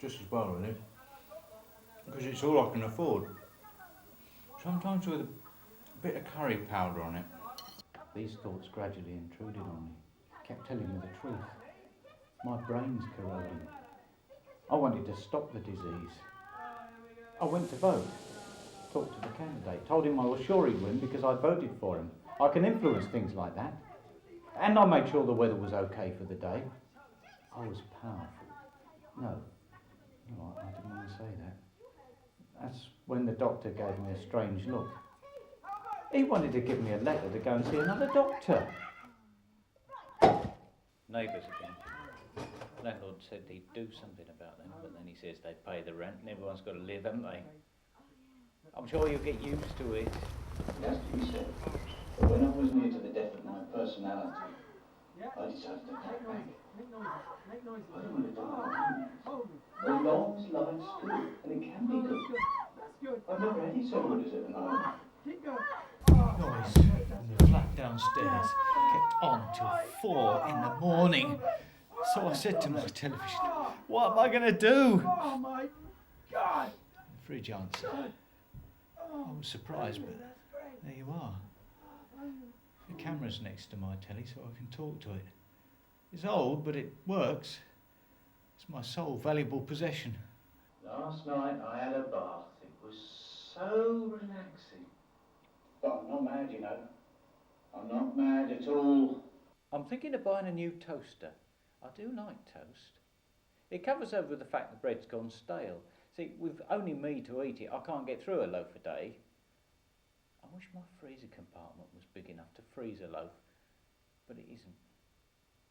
just as well really, because it's all I can afford. Sometimes with a bit of curry powder on it. These thoughts gradually intruded on me, kept telling me the truth. My brain's corroding. I wanted to stop the disease. I went to vote, talked to the candidate, told him I was sure he'd win because I voted for him. I can influence things like that. And I made sure the weather was okay for the day. I was powerful. No, I didn't want to say that. That's when the doctor gave me a strange look. He wanted to give me a letter to go and see another doctor. Neighbours again. Landlord said he'd do something about them, but then he says they pay the rent and everyone's got to live, haven't they? I'm sure you'll get used to it. That's what he said. But when I was near to the death of my personality, I decided to cut back. I don't want to do that. A long's life's good, and it can be good. I've never had it so good as at the moment. Noise in the flat downstairs kept on till 4 in the morning. So I said to my television, what am I going to do? Oh my God! The fridge answered. I was surprised, but there you are. The camera's next to my telly so I can talk to it. It's old, but it works. It's my sole valuable possession. Last night I had a bath. It was so relaxing. But I'm not mad, you know. I'm not mad at all. I'm thinking of buying a new toaster. I do like toast. It covers over the fact the bread's gone stale. See, with only me to eat it, I can't get through a loaf a day. I wish my freezer compartment was big enough to freeze a loaf, but it isn't.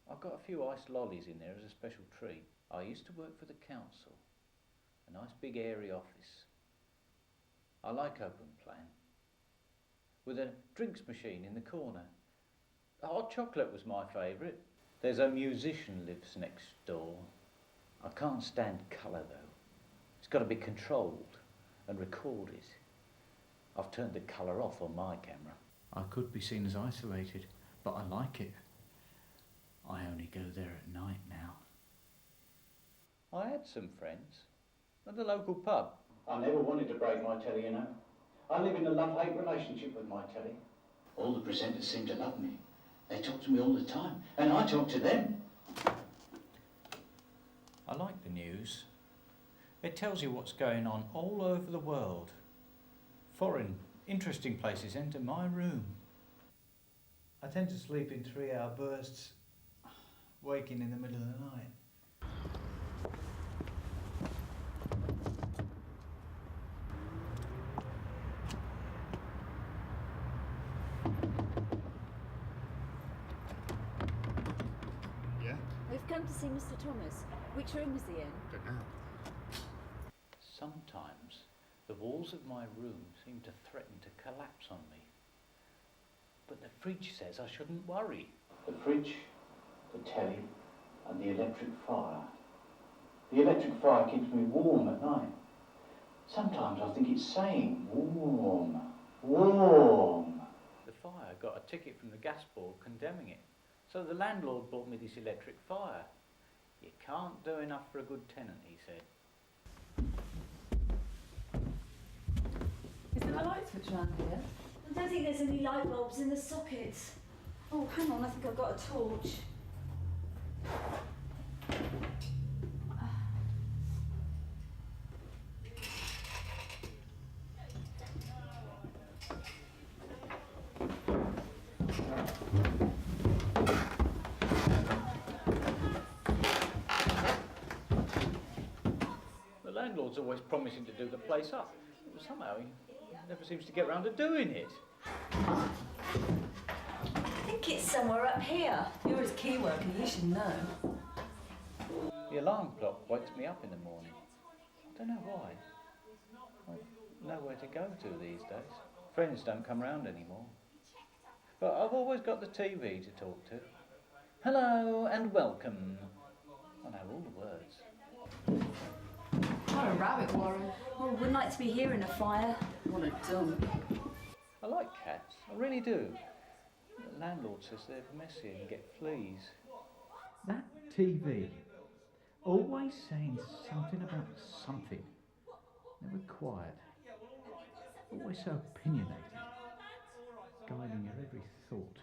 I've got a few iced lollies in there as a special treat. I used to work for the council. A nice big airy office. I like open plan. With a drinks machine in the corner. The hot chocolate was my favourite. There's a musician lives next door. I can't stand colour though. It's got to be controlled and recorded. I've turned the colour off on my camera. I could be seen as isolated, but I like it. I only go there at night now. I had some friends at the local pub. I never wanted to break my telly, you know. I live in a love-hate relationship with my telly. All the presenters seem to love me. They talk to me all the time, and I talk to them. I like the news. It tells you what's going on all over the world. Foreign, interesting places enter my room. I tend to sleep in 3-hour bursts, waking in the middle of the night. Yeah? We've come to see Mr. Thomas. Which room is he in? Don't know. Sometimes the walls of my room seem to threaten to collapse on me. But the fridge says I shouldn't worry. The fridge, the telly, and the electric fire. The electric fire keeps me warm at night. Sometimes I think it's saying, warm, warm. The fire got a ticket from the gas board condemning it. So the landlord bought me this electric fire. You can't do enough for a good tenant, he said. Is there a light switch around here? I don't think there's any light bulbs in the sockets. Oh, hang on, I think I've got a torch. The landlord's always promising to do the place up. But somehow he never seems to get round to doing it. I think it's somewhere up here. You're his key worker, you should know. The alarm clock wakes me up in the morning. I don't know why. I've nowhere to go to these days. Friends don't come round anymore. But I've always got the TV to talk to. Hello and welcome. I know all the words. What a rabbit warren. Oh, wouldn't like to be here in a fire. What a dump. I like cats, I really do. The landlord says they're messy and get fleas. That TV, Always saying something about something. Never quiet. Always so opinionated. Guiding your every thought.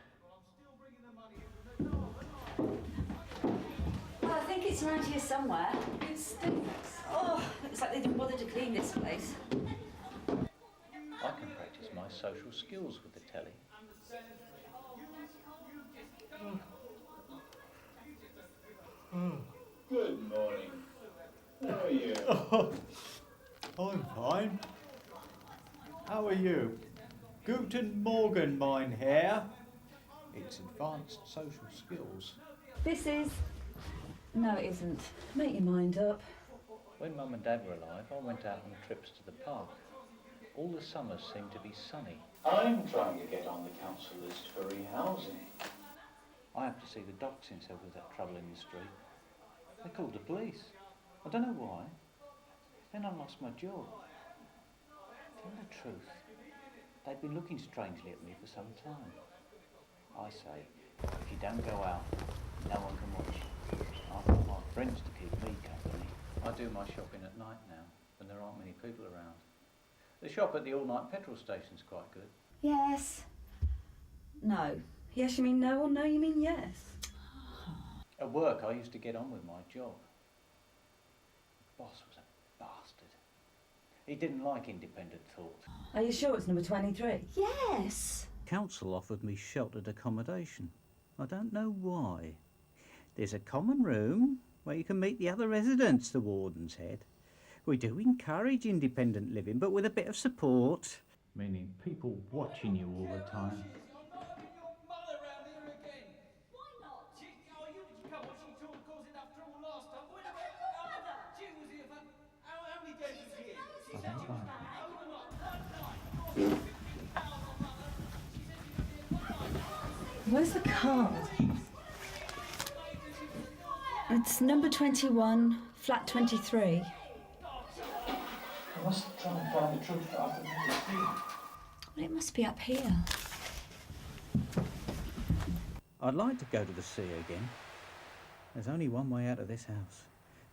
Well, I think it's around here somewhere. It stinks. Oh, looks like they didn't bother to clean this place. I can practice my social skills with the telly. Good morning. How are you? Oh, I'm fine. How are you? Guten Morgen, mein Herr. It's advanced social skills. This is... No, it isn't. Make your mind up. When Mum and Dad were alive, I went out on trips to the park. All the summers seemed to be sunny. I'm trying to get on the council list for rehousing. I have to see the doc since there was that trouble in the street. They called the police. I don't know why. Then I lost my job. Tell the truth, they've been looking strangely at me for some time. I say, if you don't go out, no one can watch you. I've got my friends to keep me company. I do my shopping at night now, when there aren't many people around. The shop at the all-night petrol station's quite good. Yes. No. Yes, you mean no, or no, you mean yes? At work, I used to get on with my job. The boss was a bastard. He didn't like independent thought. Are you sure it's number 23? Yes. Council offered me sheltered accommodation. I don't know why. There's a common room where you can meet the other residents, the warden said. We do encourage independent living, but with a bit of support. Meaning people watching you all the time. Where's the card? It's number 21, flat 23. I must try and find the truth after this. Well, it must be up here. I'd like to go to the sea again. There's only one way out of this house.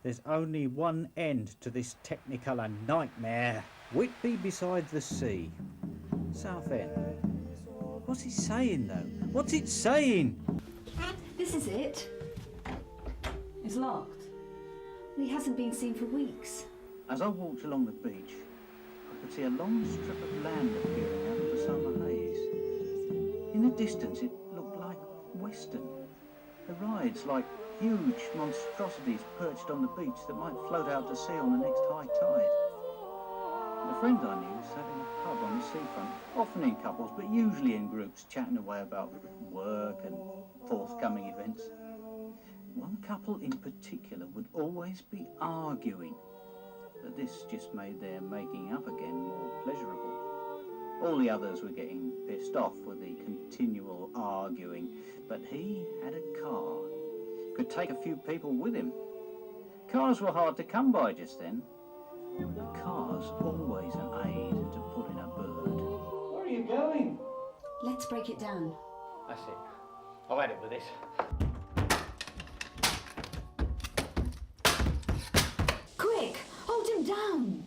There's only one end to this Technicolor nightmare. Whitby beside the sea. Southend. What's it saying though? What's it saying? This is it. It's locked. Well, he hasn't been seen for weeks. As I walked along the beach, I could see a long strip of land appearing out of the summer haze. In the distance it looked like Western. The rides like huge monstrosities perched on the beach that might float out to sea on the next high tide. A friend I knew sat in a pub on the seafront, often in couples, but usually in groups, chatting away about work and forthcoming events. One couple in particular would always be arguing, but this just made their making up again more pleasurable. All the others were getting pissed off with the continual arguing, but he had a car, could take a few people with him. Cars were hard to come by just then. A car's always an aid to pulling a bird. Where are you going? Let's break it down. That's it. I've had it with this. Quick! Hold him down!